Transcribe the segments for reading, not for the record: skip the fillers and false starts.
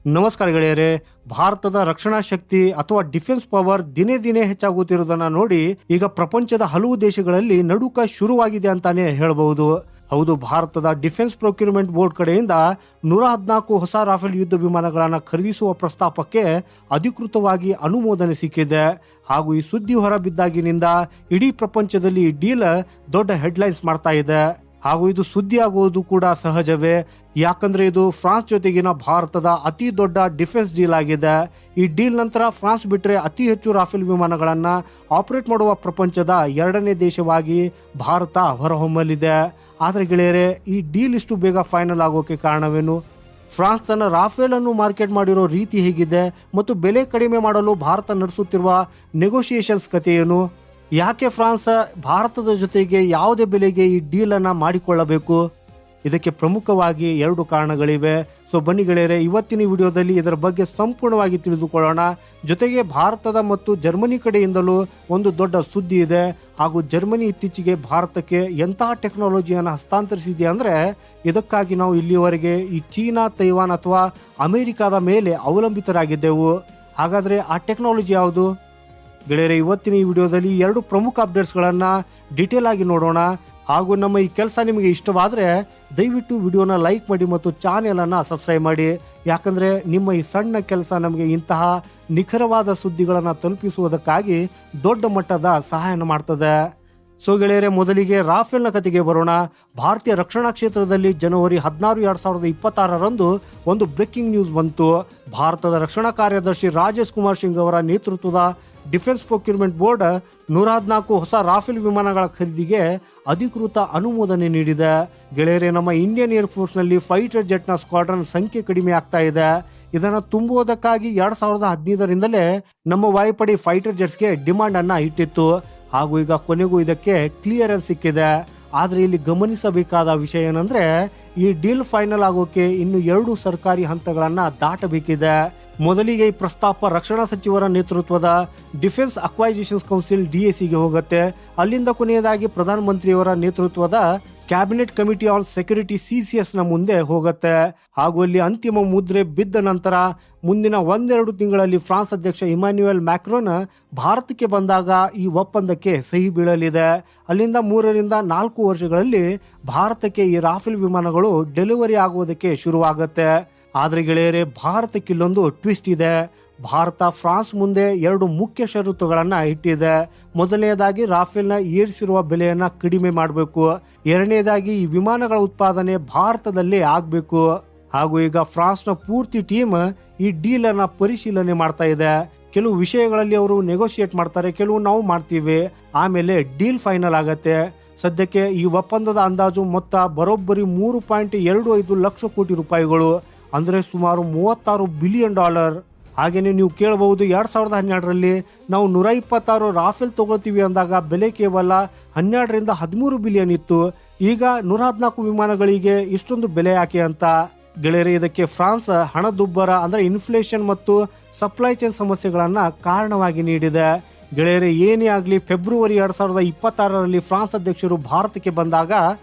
ನಮಸ್ಕಾರ ಗೆಳೆಯರೇ. ಭಾರತದ ರಕ್ಷಣಾ ಶಕ್ತಿ ಅಥವಾ ಡಿಫೆನ್ಸ್ ಪವರ್ ದಿನೇ ದಿನೇ ಹೆಚ್ಚಾಗುತ್ತಿರುವುದನ್ನ ನೋಡಿ ಈಗ ಪ್ರಪಂಚದ ಹಲವು ದೇಶಗಳಲ್ಲಿ ನಡುಕ ಶುರುವಾಗಿದೆ ಅಂತಾನೆ ಹೇಳಬಹುದು. ಹೌದು, ಭಾರತದ ಡಿಫೆನ್ಸ್ ಪ್ರೊಕ್ಯೂರ್ಮೆಂಟ್ ಬೋರ್ಡ್ ಕಡೆಯಿಂದ 114 ಹೊಸ ರಾಫೆಲ್ ಯುದ್ಧ ವಿಮಾನಗಳನ್ನು ಖರೀದಿಸುವ ಪ್ರಸ್ತಾಪಕ್ಕೆ ಅಧಿಕೃತವಾಗಿ ಅನುಮೋದನೆ ಸಿಕ್ಕಿದೆ. ಹಾಗೂ ಈ ಸುದ್ದಿ ಹೊರಬಿದ್ದಾಗಿನಿಂದ ಇಡೀ ಪ್ರಪಂಚದಲ್ಲಿ ಈ ಡೀಲ್ ದೊಡ್ಡ ಹೆಡ್ಲೈನ್ಸ್ ಮಾಡ್ತಾ ಇದೆ. ಹಾಗೂ ಇದು ಸುದ್ದಿ ಆಗುವುದು ಕೂಡ ಸಹಜವೇ, ಯಾಕಂದ್ರೆ ಇದು ಫ್ರಾನ್ಸ್ ಜೊತೆಗಿನ ಭಾರತದ ಅತಿ ದೊಡ್ಡ ಡಿಫೆನ್ಸ್ ಡೀಲ್ ಆಗಿದೆ. ಈ ಡೀಲ್ ನಂತರ ಫ್ರಾನ್ಸ್ ಬಿಟ್ಟರೆ ಅತಿ ಹೆಚ್ಚು ರಾಫೆಲ್ ವಿಮಾನಗಳನ್ನ ಆಪರೇಟ್ ಮಾಡುವ ಪ್ರಪಂಚದ 2ನೇ ದೇಶವಾಗಿ ಭಾರತ ಹೊರಹೊಮ್ಮಲಿದೆ. ಆದ್ರೆ ಗೆಳೆಯರೆ, ಈ ಡೀಲ್ ಇಷ್ಟು ಬೇಗ ಫೈನಲ್ ಆಗೋಕೆ ಕಾರಣವೇನು? ಫ್ರಾನ್ಸ್ ತನ್ನ ರಾಫೆಲ್ ಅನ್ನು ಮಾರ್ಕೆಟ್ ಮಾಡಿರೋ ರೀತಿ ಹೇಗಿದೆ ಮತ್ತು ಬೆಲೆ ಕಡಿಮೆ ಮಾಡಲು ಭಾರತ ನಡೆಸುತ್ತಿರುವ ನೆಗೋಷಿಯೇಷನ್ಸ್ ಕಥೆ ಏನು? ಯಾಕೆ ಫ್ರಾನ್ಸ್ ಭಾರತದ ಜೊತೆಗೆ ಯಾವುದೇ ಬೆಲೆಗೆ ಈ ಡೀಲ್ ಅನ್ನ ಮಾಡಿಕೊಳ್ಳಬೇಕು? ಇದಕ್ಕೆ ಪ್ರಮುಖವಾಗಿ 2 ಕಾರಣಗಳಿವೆ. ಸೊ ಬನ್ನಿ ಗೆಳೆಯರೆ, ಇವತ್ತಿನ ವಿಡಿಯೋದಲ್ಲಿ ಇದರ ಬಗ್ಗೆ ಸಂಪೂರ್ಣವಾಗಿ ತಿಳಿದುಕೊಳ್ಳೋಣ. ಜೊತೆಗೆ ಭಾರತದ ಮತ್ತು ಜರ್ಮನಿ ಕಡೆಯಿಂದಲೂ ಒಂದು ದೊಡ್ಡ ಸುದ್ದಿ ಇದೆ. ಹಾಗೂ ಜರ್ಮನಿ ಇತ್ತೀಚೆಗೆ ಭಾರತಕ್ಕೆ ಎಂತಹ ಟೆಕ್ನಾಲಜಿಯನ್ನು ಹಸ್ತಾಂತರಿಸಿದೆ ಅಂದರೆ, ಇದಕ್ಕಾಗಿ ನಾವು ಇಲ್ಲಿಯವರೆಗೆ ಈ ಚೀನಾ, ತೈವಾನ್ ಅಥವಾ ಅಮೆರಿಕಾದ ಮೇಲೆ ಅವಲಂಬಿತರಾಗಿದ್ದೆವು. ಹಾಗಾದರೆ ಆ ಟೆಕ್ನಾಲಜಿ ಯಾವುದು? ಗೆಳೆಯರೆ, ಇವತ್ತಿನ ಈ ವಿಡಿಯೋದಲ್ಲಿ 2 ಪ್ರಮುಖ ಅಪ್ಡೇಟ್ಸ್ಗಳನ್ನು ಡೀಟೇಲ್ ಆಗಿ ನೋಡೋಣ. ಹಾಗೂ ನಮ್ಮ ಈ ಕೆಲಸ ನಿಮಗೆ ಇಷ್ಟವಾದರೆ ದಯವಿಟ್ಟು ವಿಡಿಯೋನ ಲೈಕ್ ಮಾಡಿ ಮತ್ತು ಚಾನೆಲನ್ನು ಸಬ್ಸ್ಕ್ರೈಬ್ ಮಾಡಿ. ಯಾಕಂದರೆ ನಿಮ್ಮ ಈ ಸಣ್ಣ ಕೆಲಸ ನಮಗೆ ಇಂತಹ ನಿಖರವಾದ ಸುದ್ದಿಗಳನ್ನು ತಲುಪಿಸುವುದಕ್ಕಾಗಿ ದೊಡ್ಡ ಮಟ್ಟದ ಸಹಾಯ ಮಾಡ್ತದೆ. ಸೊ ಗೆಳೆಯರೆ, ಮೊದಲಿಗೆ ರಾಫೆಲ್ನ ಕತೆಗೆ ಬರೋಣ. ಭಾರತೀಯ ರಕ್ಷಣಾ ಕ್ಷೇತ್ರದಲ್ಲಿ ಜನವರಿ 16, 2026ರಂದು ಒಂದು ಬ್ರೇಕಿಂಗ್ ನ್ಯೂಸ್ ಬಂತು. ಭಾರತದ ರಕ್ಷಣಾ ಕಾರ್ಯದರ್ಶಿ ರಾಜೇಶ್ ಕುಮಾರ್ ಸಿಂಗ್ ಅವರ ನೇತೃತ್ವದ ಡಿಫೆನ್ಸ್ ಪ್ರೊಕ್ಯೂರ್ಮೆಂಟ್ ಬೋರ್ಡ್ 114 ಹೊಸ ರಾಫೆಲ್ ವಿಮಾನಗಳ ಖರೀದಿಗೆ ಅಧಿಕೃತ ಅನುಮೋದನೆ ನೀಡಿದೆ. ಗೆಳೆಯರೆ, ನಮ್ಮ ಇಂಡಿಯನ್ ಏರ್ಫೋರ್ಸ್ನಲ್ಲಿ ಫೈಟರ್ ಜೆಟ್ನ ಸ್ಕ್ವಾಡ್ರನ್ ಸಂಖ್ಯೆ ಕಡಿಮೆ ಆಗ್ತಾ ಇದೆ. ಇದನ್ನು ತುಂಬುವುದಕ್ಕಾಗಿ 2015ರಿಂದಲೇ ನಮ್ಮ ವಾಯುಪಡೆ ಫೈಟರ್ ಜೆಟ್ಸ್ಗೆ ಡಿಮಾಂಡ್ ಅನ್ನ ಇಟ್ಟಿತ್ತು. ಹಾಗೂ ಈಗ ಕೊನೆಗೂ ಇದಕ್ಕೆ ಕ್ಲಿಯರೆನ್ಸ್ ಸಿಕ್ಕಿದೆ. ಆದರೆ ಇಲ್ಲಿ ಗಮನಿಸಬೇಕಾದ ವಿಷಯ ಏನಂದ್ರೆ, ಈ ಡೀಲ್ ಫೈನಲ್ ಆಗೋಕೆ ಇನ್ನು 2 ಸರ್ಕಾರಿ ಹಂತಗಳನ್ನ ದಾಟಬೇಕಿದೆ. ಮೊದಲಿಗೆ ಈ ಪ್ರಸ್ತಾಪ ರಕ್ಷಣಾ ಸಚಿವರ ನೇತೃತ್ವದ ಡಿಫೆನ್ಸ್ ಅಕ್ವೈಸಿಷನ್ಸ್ ಕೌನ್ಸಿಲ್ DACಗೆ ಹೋಗುತ್ತೆ. ಅಲ್ಲಿಂದ ಕೊನೆಯದಾಗಿ ಪ್ರಧಾನಮಂತ್ರಿಯವರ ನೇತೃತ್ವದ ಕ್ಯಾಬಿನೆಟ್ ಕಮಿಟಿ ಆನ್ ಸೆಕ್ಯೂರಿಟಿ CCSನ ಮುಂದೆ ಹೋಗುತ್ತೆ. ಹಾಗೂ ಅಲ್ಲಿ ಅಂತಿಮ ಮುದ್ರೆ ಬಿದ್ದ ನಂತರ ಮುಂದಿನ 1-2 ತಿಂಗಳಲ್ಲಿ ಫ್ರಾನ್ಸ್ ಅಧ್ಯಕ್ಷ ಇಮ್ಯಾನ್ಯುಯಲ್ ಮ್ಯಾಕ್ರೋನ್ ಭಾರತಕ್ಕೆ ಬಂದಾಗ ಈ ಒಪ್ಪಂದಕ್ಕೆ ಸಹಿ ಬೀಳಲಿದೆ. ಅಲ್ಲಿಂದ 3ರಿಂದ 4 ವರ್ಷಗಳಲ್ಲಿ ಭಾರತಕ್ಕೆ ಈ ರಾಫೆಲ್ ವಿಮಾನಗಳು ಡೆಲಿವರಿ ಆಗುವುದಕ್ಕೆ ಶುರುವಾಗುತ್ತೆ. ಆದರೆ ಗೆಳೆಯರೆ, ಭಾರತಕ್ಕೆ ಇಲ್ಲೊಂದು ಟ್ವಿಸ್ಟ್ ಇದೆ. ಭಾರತ ಫ್ರಾನ್ಸ್ ಮುಂದೆ 2 ಮುಖ್ಯ ಷರತ್ತುಗಳನ್ನ ಇಟ್ಟಿದೆ. ಮೊದಲನೇದಾಗಿ ರಾಫೆಲ್ನ ಏರಿಸಿರುವ ಬೆಲೆಯನ್ನ ಕಡಿಮೆ ಮಾಡಬೇಕು. ಎರಡನೇದಾಗಿ ಈ ವಿಮಾನಗಳ ಉತ್ಪಾದನೆ ಭಾರತದಲ್ಲೇ ಆಗಬೇಕು. ಹಾಗೂ ಈಗ ಫ್ರಾನ್ಸ್ನ ಪೂರ್ತಿ ಟೀಮ್ ಈ ಡೀಲ್ ಅನ್ನ ಪರಿಶೀಲನೆ ಮಾಡ್ತಾ ಇದೆ. ಕೆಲವು ವಿಷಯಗಳಲ್ಲಿ ಅವರು ನೆಗೋಷಿಯೇಟ್ ಮಾಡ್ತಾರೆ, ಕೆಲವು ನಾವು ಮಾಡ್ತೀವಿ, ಆಮೇಲೆ ಡೀಲ್ ಫೈನಲ್ ಆಗತ್ತೆ. ಸದ್ಯಕ್ಕೆ ಈ ಒಪ್ಪಂದದ ಅಂದಾಜು ಮೊತ್ತ ಬರೋಬ್ಬರಿ $3.25 ಲಕ್ಷ ಕೋಟಿ ರೂಪಾಯಿಗಳು, ಅಂದರೆ ಸುಮಾರು $36 ಬಿಲಿಯನ್. ಹಾಗೇನೆ ನೀವು ಕೇಳಬಹುದು, 2012ರಲ್ಲಿ ನಾವು 126 ರಾಫೆಲ್ ತಗೊಳ್ತೀವಿ ಅಂದಾಗ ಬೆಲೆ ಕೇವಲ 12ರಿಂದ 13 ಬಿಲಿಯನ್ ಇತ್ತು. ಈಗ 114 ವಿಮಾನಗಳಿಗೆ ಇಷ್ಟೊಂದು ಬೆಲೆ ಯಾಕೆ ಅಂತ. ಗೆಳೆಯರೆ, ಇದಕ್ಕೆ ಫ್ರಾನ್ಸ್ ಹಣದುಬ್ಬರ ಅಂದರೆ ಇನ್ಫ್ಲೇಷನ್ ಮತ್ತು ಸಪ್ಲೈ ಚೈನ್ ಸಮಸ್ಯೆಗಳನ್ನ ಕಾರಣವಾಗಿ ನೀಡಿದೆ. ಗೆಳೆಯರೆ, ಏನೇ ಆಗಲಿ, ಫೆಬ್ರವರಿ 2026ರಲ್ಲಿ ಫ್ರಾನ್ಸ್ ಅಧ್ಯಕ್ಷರು ಭಾರತಕ್ಕೆ ಬಂದಾಗ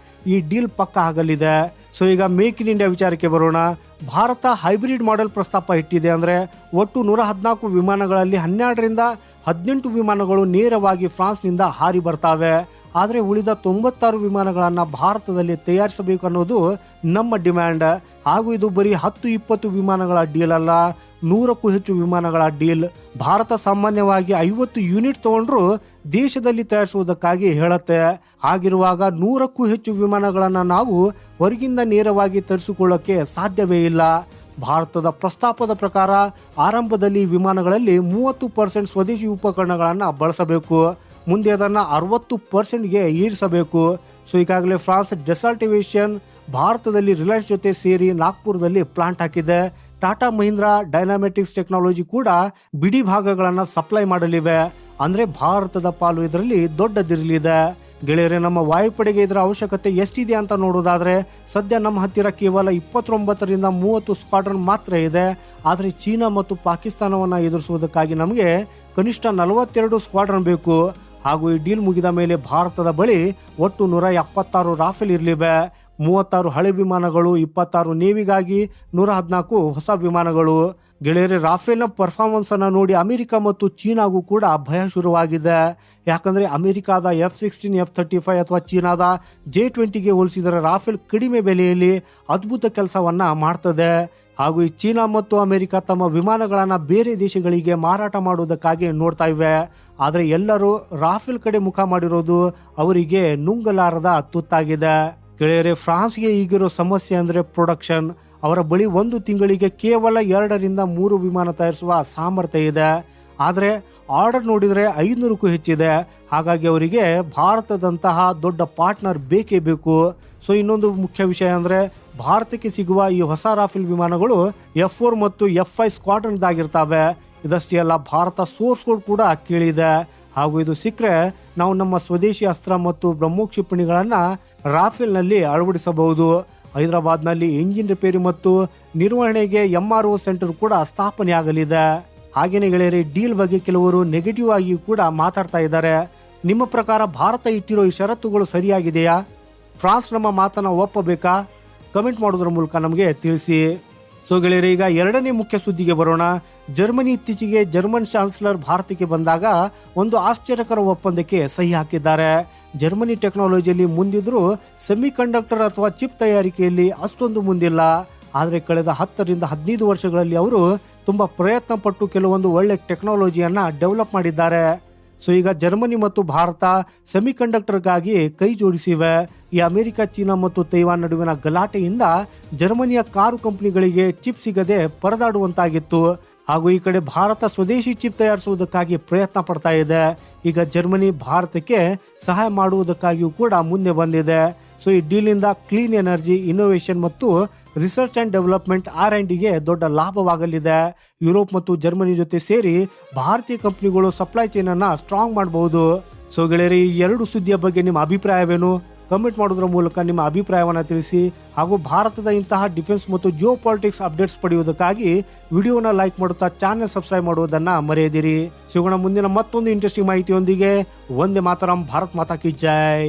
ಈ ಡೀಲ್ ಪಕ್ಕ ಆಗಲಿದೆ. ಸೊ ಈಗ ಮೇಕ್ ಇನ್ ಇಂಡಿಯಾ ವಿಚಾರಕ್ಕೆ ಬರೋಣ. ಭಾರತ ಹೈಬ್ರಿಡ್ ಮಾಡೆಲ್ ಪ್ರಸ್ತಾಪ ಇಟ್ಟಿದೆ. ಅಂದರೆ ಒಟ್ಟು 114 ವಿಮಾನಗಳಲ್ಲಿ 12ರಿಂದ 18 ವಿಮಾನಗಳು ನೇರವಾಗಿ ಫ್ರಾನ್ಸ್ನಿಂದ ಹಾರಿ ಬರ್ತಾವೆ. ಆದರೆ ಉಳಿದ 96 ವಿಮಾನಗಳನ್ನು ಭಾರತದಲ್ಲಿ ತಯಾರಿಸಬೇಕು ಅನ್ನೋದು ನಮ್ಮ ಡಿಮ್ಯಾಂಡ್. ಹಾಗೂ ಇದು ಬರೀ 10-20 ವಿಮಾನಗಳ ಡೀಲ್ ಅಲ್ಲ, 100ಕ್ಕೂ ಹೆಚ್ಚು ವಿಮಾನಗಳ ಡೀಲ್. ಭಾರತ ಸಾಮಾನ್ಯವಾಗಿ 50 ಯೂನಿಟ್ ತಗೊಂಡ್ರು ದೇಶದಲ್ಲಿ ತಯಾರಿಸುವುದಕ್ಕಾಗಿ ಹೇಳುತ್ತೆ. ಹಾಗಿರುವಾಗ 100ಕ್ಕೂ ಹೆಚ್ಚು ವಿಮಾನಗಳನ್ನು ನಾವು ಹೊರಗಿಂದ ನೇರವಾಗಿ ತರಿಸಿಕೊಳ್ಳೋಕೆ ಸಾಧ್ಯವೇ ಇಲ್ಲ. ಭಾರತದ ಪ್ರಸ್ತಾಪದ ಪ್ರಕಾರ ಆರಂಭದಲ್ಲಿ ವಿಮಾನಗಳಲ್ಲಿ 30% ಸ್ವದೇಶಿ ಉಪಕರಣಗಳನ್ನು ಬಳಸಬೇಕು. ಮುಂದೆ ಅದನ್ನು 60%ಗೆ ಏರಿಸಬೇಕು. ಸೊ ಈಗಾಗಲೇ ಫ್ರಾನ್ಸ್ ಡೆಸಾಲ್ಟ್ ಏವಿಯೇಷನ್ ಭಾರತದಲ್ಲಿ ರಿಲಯನ್ಸ್ ಜೊತೆ ಸೇರಿ ನಾಗ್ಪುರದಲ್ಲಿ ಪ್ಲಾಂಟ್ ಹಾಕಿದೆ. ಟಾಟಾ ಮಹೀಂದ್ರಾ ಡೈನಾಮೆಟಿಕ್ಸ್ ಟೆಕ್ನಾಲಜಿ ಕೂಡ ಬಿಡಿ ಭಾಗಗಳನ್ನು ಸಪ್ಲೈ ಮಾಡಲಿವೆ. ಅಂದರೆ ಭಾರತದ ಪಾಲು ಇದರಲ್ಲಿ ದೊಡ್ಡದಿರಲಿದೆ. ಗೆಳೆಯರೆ, ನಮ್ಮ ವಾಯುಪಡೆಗೆ ಇದರ ಅವಶ್ಯಕತೆ ಎಷ್ಟಿದೆ ಅಂತ ನೋಡೋದಾದ್ರೆ, ಸದ್ಯ ನಮ್ಮ ಹತ್ತಿರ ಕೇವಲ 29ರಿಂದ 30 ಸ್ಕ್ವಾಡ್ರನ್ ಮಾತ್ರ ಇದೆ. ಆದರೆ ಚೀನಾ ಮತ್ತು ಪಾಕಿಸ್ತಾನವನ್ನು ಎದುರಿಸುವುದಕ್ಕಾಗಿ ನಮಗೆ ಕನಿಷ್ಠ 42 ಸ್ಕ್ವಾಡ್ರನ್ ಬೇಕು. ಹಾಗೂ ಈ ಡೀಲ್ ಮುಗಿದ ಮೇಲೆ ಭಾರತದ ಬಳಿ ಒಟ್ಟು 176 ರಾಫೆಲ್ ಇರಲಿವೆ. 36 ಹಳೆ ವಿಮಾನಗಳು, 26 ನೇವಿಗಾಗಿ, 114 ಹೊಸ ವಿಮಾನಗಳು. ಗೆಳೆಯರೆ, ರಾಫೇಲ್ನ ಪರ್ಫಾರ್ಮೆನ್ಸ್ ಅನ್ನ ನೋಡಿ ಅಮೆರಿಕ ಮತ್ತು ಚೀನಾಗೂ ಕೂಡ ಭಯ ಶುರುವಾಗಿದೆ. ಯಾಕಂದ್ರೆ ಅಮೆರಿಕಾದ F-16, F-35 ಅಥವಾ ಚೀನಾದ J-20ಗೆ ಹೋಲಿಸಿದರೆ ರಾಫೇಲ್ ಕಡಿಮೆ ಬೆಲೆಯಲ್ಲಿ ಅದ್ಭುತ ಕೆಲಸವನ್ನ ಮಾಡ್ತದೆ. ಹಾಗೂ ಈ ಚೀನಾ ಮತ್ತು ಅಮೆರಿಕ ತಮ್ಮ ವಿಮಾನಗಳನ್ನ ಬೇರೆ ದೇಶಗಳಿಗೆ ಮಾರಾಟ ಮಾಡುವುದಕ್ಕಾಗಿ ನೋಡ್ತಾ ಇವೆ. ಆದರೆ ಎಲ್ಲರೂ ರಾಫೇಲ್ ಕಡೆ ಮುಖ ಮಾಡಿರೋದು ಅವರಿಗೆ ನುಂಗಲಾರದ ತುತ್ತಾಗಿದೆ. ಗೆಳೆಯರೆ, ಫ್ರಾನ್ಸ್ಗೆ ಈಗಿರೋ ಸಮಸ್ಯೆ ಅಂದ್ರೆ ಪ್ರೊಡಕ್ಷನ್. ಅವರ ಬಳಿ ಒಂದು ತಿಂಗಳಿಗೆ ಕೇವಲ 2 ರಿಂದ 3 ವಿಮಾನ ತಯಾರಿಸುವ ಸಾಮರ್ಥ್ಯ ಇದೆ. ಆದರೆ ಆರ್ಡರ್ ನೋಡಿದರೆ 500ಕ್ಕೂ ಹೆಚ್ಚಿದೆ. ಹಾಗಾಗಿ ಅವರಿಗೆ ಭಾರತದಂತಹ ದೊಡ್ಡ ಪಾರ್ಟ್ನರ್ ಬೇಕೇ ಬೇಕು. ಸೊ ಇನ್ನೊಂದು ಮುಖ್ಯ ವಿಷಯ ಅಂದ್ರೆ ಭಾರತಕ್ಕೆ ಸಿಗುವ ಈ ಹೊಸ ರಾಫೇಲ್ ವಿಮಾನಗಳು F-4 ಮತ್ತು F-5 ಸ್ಕ್ವಾಡ್ರನ್ದಾಗಿರ್ತವೆ. ಇದಷ್ಟೇ ಅಲ್ಲ, ಭಾರತ ಸೋರ್ಸ್ಗಳು ಕೂಡ ಕೇಳಿದೆ. ಹಾಗೂ ಇದು ಸಿಕ್ಕರೆ ನಾವು ನಮ್ಮ ಸ್ವದೇಶಿ ಅಸ್ತ್ರ ಮತ್ತು ಬ್ರಹ್ಮೋಸ್ ಕ್ಷಿಪಣಿಗಳನ್ನ ರಾಫೇಲ್ನಲ್ಲಿ ಅಳವಡಿಸಬಹುದು. ಹೈದರಾಬಾದ್ನಲ್ಲಿ ಎಂಜಿನ್ ರಿಪೇರಿ ಮತ್ತು ನಿರ್ವಹಣೆಗೆ MRO ಸೆಂಟರ್ ಕೂಡ ಸ್ಥಾಪನೆ ಆಗಲಿದೆ. ಹಾಗೇನೇ ಗೆಳೆಯರೆ, ಡೀಲ್ ಬಗ್ಗೆ ಕೆಲವರು ನೆಗೆಟಿವ್ ಆಗಿ ಕೂಡ ಮಾತಾಡ್ತಾ ಇದ್ದಾರೆ. ನಿಮ್ಮ ಪ್ರಕಾರ ಭಾರತ ಇಟ್ಟಿರೋ ಈ ಷರತ್ತುಗಳು ಸರಿಯಾಗಿದೆಯಾ? ಫ್ರಾನ್ಸ್ ನಮ್ಮ ಮಾತನ್ನ ಒಪ್ಪಬೇಕಾ? ಕಮೆಂಟ್ ಮಾಡೋದ್ರ ಮೂಲಕ ನಮಗೆ ತಿಳಿಸಿ. ಸೊ ಗೆಳೆಯರೆ, ಈಗ ಎರಡನೇ ಮುಖ್ಯ ಸುದ್ದಿಗೆ ಬರೋಣ. ಜರ್ಮನಿ ಇತ್ತೀಚೆಗೆ ಜರ್ಮನ್ ಚಾನ್ಸಲರ್ ಭಾರತಕ್ಕೆ ಬಂದಾಗ ಒಂದು ಆಶ್ಚರ್ಯಕರ ಒಪ್ಪಂದಕ್ಕೆ ಸಹಿ ಹಾಕಿದ್ದಾರೆ. ಜರ್ಮನಿ ಟೆಕ್ನಾಲಜಿಯಲ್ಲಿ ಮುಂದಿದ್ರು ಸೆಮಿ ಕಂಡಕ್ಟರ್ ಅಥವಾ ಚಿಪ್ ತಯಾರಿಕೆಯಲ್ಲಿ ಅಷ್ಟೊಂದು ಮುಂದಿಲ್ಲ. ಆದರೆ ಕಳೆದ 10 ರಿಂದ 15 ವರ್ಷಗಳಲ್ಲಿ ಅವರು ತುಂಬಾ ಪ್ರಯತ್ನ ಪಟ್ಟು ಕೆಲವೊಂದು ಒಳ್ಳೆ ಟೆಕ್ನಾಲಜಿಯನ್ನ ಡೆವಲಪ್ ಮಾಡಿದ್ದಾರೆ. ಸೊ ಈಗ ಜರ್ಮನಿ ಮತ್ತು ಭಾರತ ಸೆಮಿ ಕಂಡಕ್ಟರ್ಗಾಗಿ ಕೈ ಜೋಡಿಸಿವೆ. ಈ ಅಮೆರಿಕ, ಚೀನಾ ಮತ್ತು ತೈವಾನ್ ನಡುವಿನ ಗಲಾಟೆಯಿಂದ ಜರ್ಮನಿಯ ಕಾರು ಕಂಪನಿಗಳಿಗೆ ಚಿಪ್ ಸಿಗದೆ ಪರದಾಡುವಂತಾಗಿತ್ತು. ಹಾಗೂ ಈ ಕಡೆ ಭಾರತ ಸ್ವದೇಶಿ ಚಿಪ್ ತಯಾರಿಸುವುದಕ್ಕಾಗಿ ಪ್ರಯತ್ನ ಪಡ್ತಾ ಇದೆ. ಈಗ ಜರ್ಮನಿ ಭಾರತಕ್ಕೆ ಸಹಾಯ ಮಾಡುವುದಕ್ಕಾಗಿಯೂ ಕೂಡ ಮುಂದೆ ಬಂದಿದೆ. ಸೊ ಈ ಡೀಲಿಂದ ಕ್ಲೀನ್ ಎನರ್ಜಿ, ಇನ್ನೋವೇಷನ್ ಮತ್ತು ರಿಸರ್ಚ್ ಅಂಡ್ ಡೆವಲಪ್ಮೆಂಟ್ R&Dಗೆ ದೊಡ್ಡ ಲಾಭವಾಗಲಿದೆ. ಯುರೋಪ್ ಮತ್ತು ಜರ್ಮನಿ ಜೊತೆ ಸೇರಿ ಭಾರತೀಯ ಕಂಪನಿಗಳು ಸಪ್ಲೈ ಚೈನ್ ಅನ್ನ ಸ್ಟ್ರಾಂಗ್ ಮಾಡಬಹುದು. ಸೊ ಗೆಳೆಯರಿ, ಈ ಎರಡು ಸುದ್ದಿಯ ಬಗ್ಗೆ ನಿಮ್ಮ ಅಭಿಪ್ರಾಯವೇನು? ಕಮೆಂಟ್ ಮಾಡೋದ್ರ ಮೂಲಕ ನಿಮ್ಮ ಅಭಿಪ್ರಾಯವನ್ನು ತಿಳಿಸಿ. ಹಾಗೂ ಭಾರತದ ಇಂತಹ ಡಿಫೆನ್ಸ್ ಮತ್ತು ಜಿಯೋ ಪಾಲಿಟಿಕ್ಸ್ ಅಪ್ಡೇಟ್ಸ್ ಪಡೆಯುವುದಕ್ಕಾಗಿ ವಿಡಿಯೋನ ಲೈಕ್ ಮಾಡುತ್ತಾ ಚಾನೆಲ್ ಸಬ್ಸ್ಕ್ರೈಬ್ ಮಾಡುವುದನ್ನು ಮರೆಯದಿರಿ. ಸಿಗೋಣ ಮುಂದಿನ ಮತ್ತೊಂದು ಇಂಟ್ರೆಸ್ಟಿಂಗ್ ಮಾಹಿತಿಯೊಂದಿಗೆ. ವಂದೇ ಮಾತರಂ. ಭಾರತ್ ಮಾತಾ ಕಿ ಜೈ.